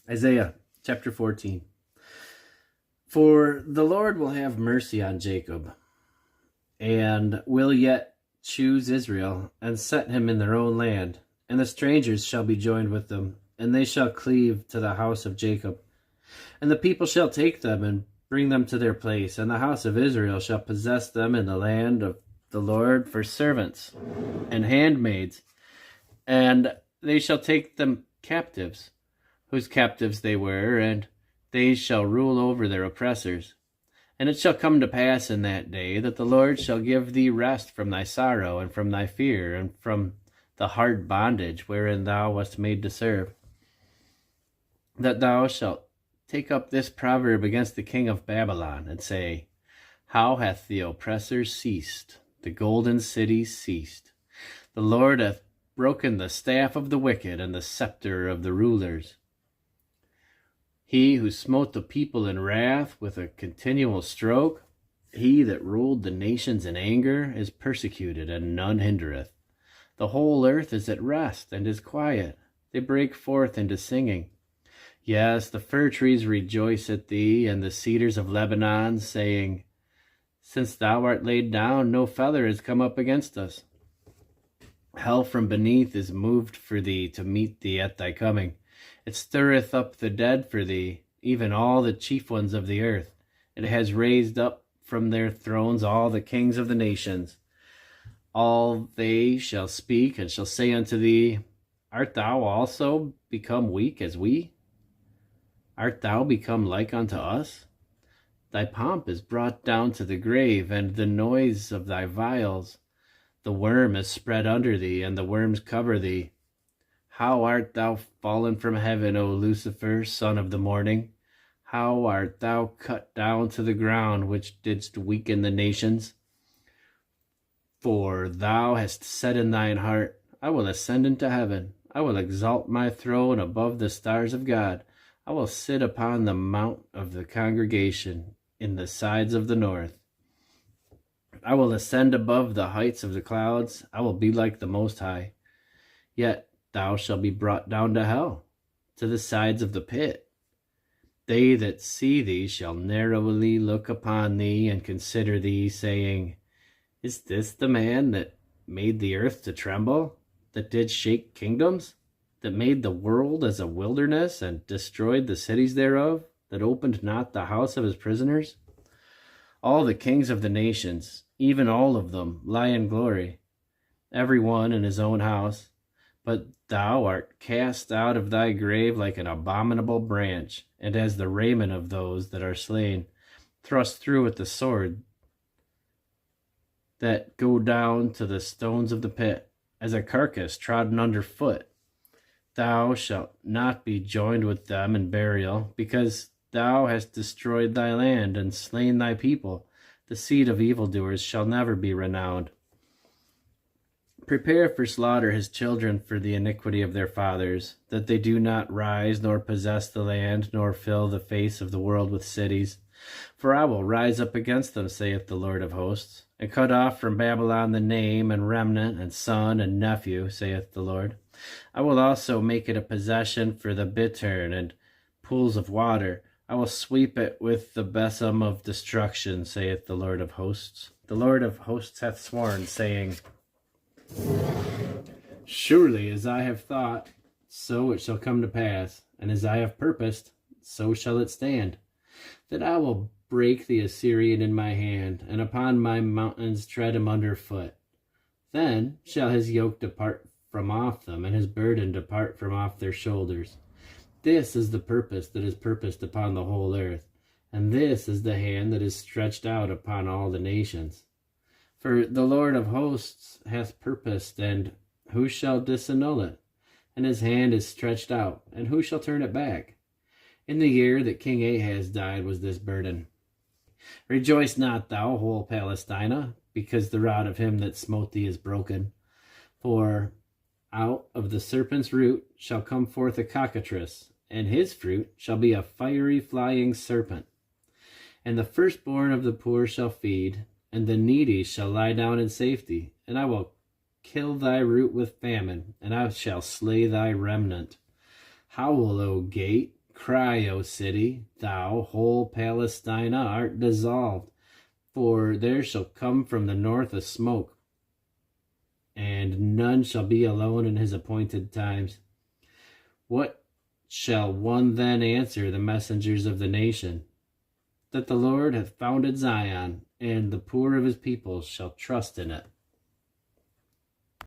Isaiah chapter 14. For the Lord will have mercy on Jacob, and will yet choose Israel, and set him in their own land. And the strangers shall be joined with them, and they shall cleave to the house of Jacob. And the people shall take them, and bring them to their place, and the house of Israel shall possess them in the land of the Lord for servants and handmaids. And they shall take them captives, whose captives they were, and they shall rule over their oppressors. And it shall come to pass in that day that the Lord shall give thee rest from thy sorrow, and from thy fear, and from the hard bondage wherein thou wast made to serve. That thou shalt take up this proverb against the king of Babylon, and say, How hath the oppressor ceased? The golden city ceased. The Lord hath broken the staff of the wicked, and the scepter of the rulers. He who smote the people in wrath with a continual stroke, he that ruled the nations in anger, is persecuted, and none hindereth. The whole earth is at rest, and is quiet. They break forth into singing. Yes, the fir trees rejoice at thee, and the cedars of Lebanon, saying, Since thou art laid down, no feather is come up against us. Hell from beneath is moved for thee to meet thee at thy coming. It stirreth up the dead for thee, even all the chief ones of the earth. It has raised up from their thrones all the kings of the nations. All they shall speak, and shall say unto thee, Art thou also become weak as we? Art thou become like unto us? Thy pomp is brought down to the grave, and the noise of thy viols. The worm is spread under thee, and the worms cover thee. How art thou fallen from heaven, O Lucifer, son of the morning? How art thou cut down to the ground, which didst weaken the nations? For thou hast said in thine heart, I will ascend into heaven. I will exalt my throne above the stars of God. I will sit upon the mount of the congregation in the sides of the north. I will ascend above the heights of the clouds. I will be like the Most High. Yet thou shalt be brought down to hell, to the sides of the pit. They that see thee shall narrowly look upon thee, and consider thee, saying, Is this the man that made the earth to tremble, that did shake kingdoms, that made the world as a wilderness, and destroyed the cities thereof, that opened not the house of his prisoners? All the kings of the nations, even all of them, lie in glory, every one in his own house. But thou art cast out of thy grave like an abominable branch, and as the raiment of those that are slain, thrust through with the sword, that go down to the stones of the pit, as a carcass trodden under foot. Thou shalt not be joined with them in burial, because thou hast destroyed thy land, and slain thy people. The seed of evildoers shall never be renowned. Prepare for slaughter his children for the iniquity of their fathers, that they do not rise, nor possess the land, nor fill the face of the world with cities. For I will rise up against them, saith the Lord of hosts, and cut off from Babylon the name, and remnant, and son, and nephew, saith the Lord. I will also make it a possession for the bittern and pools of water. I will sweep it with the besom of destruction, saith the Lord of hosts. The Lord of hosts hath sworn, saying, Surely as I have thought, so it shall come to pass, and as I have purposed, so shall it stand, that I will break the Assyrian in my hand, and upon my mountains tread him under foot. Then shall his yoke depart from off them, and his burden depart from off their shoulders. This is the purpose that is purposed upon the whole earth, and this is the hand that is stretched out upon all the nations. For the Lord of hosts hath purposed, and who shall disannul it? And his hand is stretched out, and who shall turn it back? In the year that King Ahaz died was this burden. Rejoice not, thou whole Palestina, because the rod of him that smote thee is broken. For out of the serpent's root shall come forth a cockatrice, and his fruit shall be a fiery flying serpent. And the firstborn of the poor shall feed, and the needy shall lie down in safety. And I will kill thy root with famine, and I shall slay thy remnant. Howl, O gate, Cry, O city, thou whole Palestina art dissolved, for there shall come from the north a smoke, and none shall be alone in his appointed times. What shall one then answer the messengers of the nation? That the Lord hath founded Zion, and the poor of his people shall trust in it.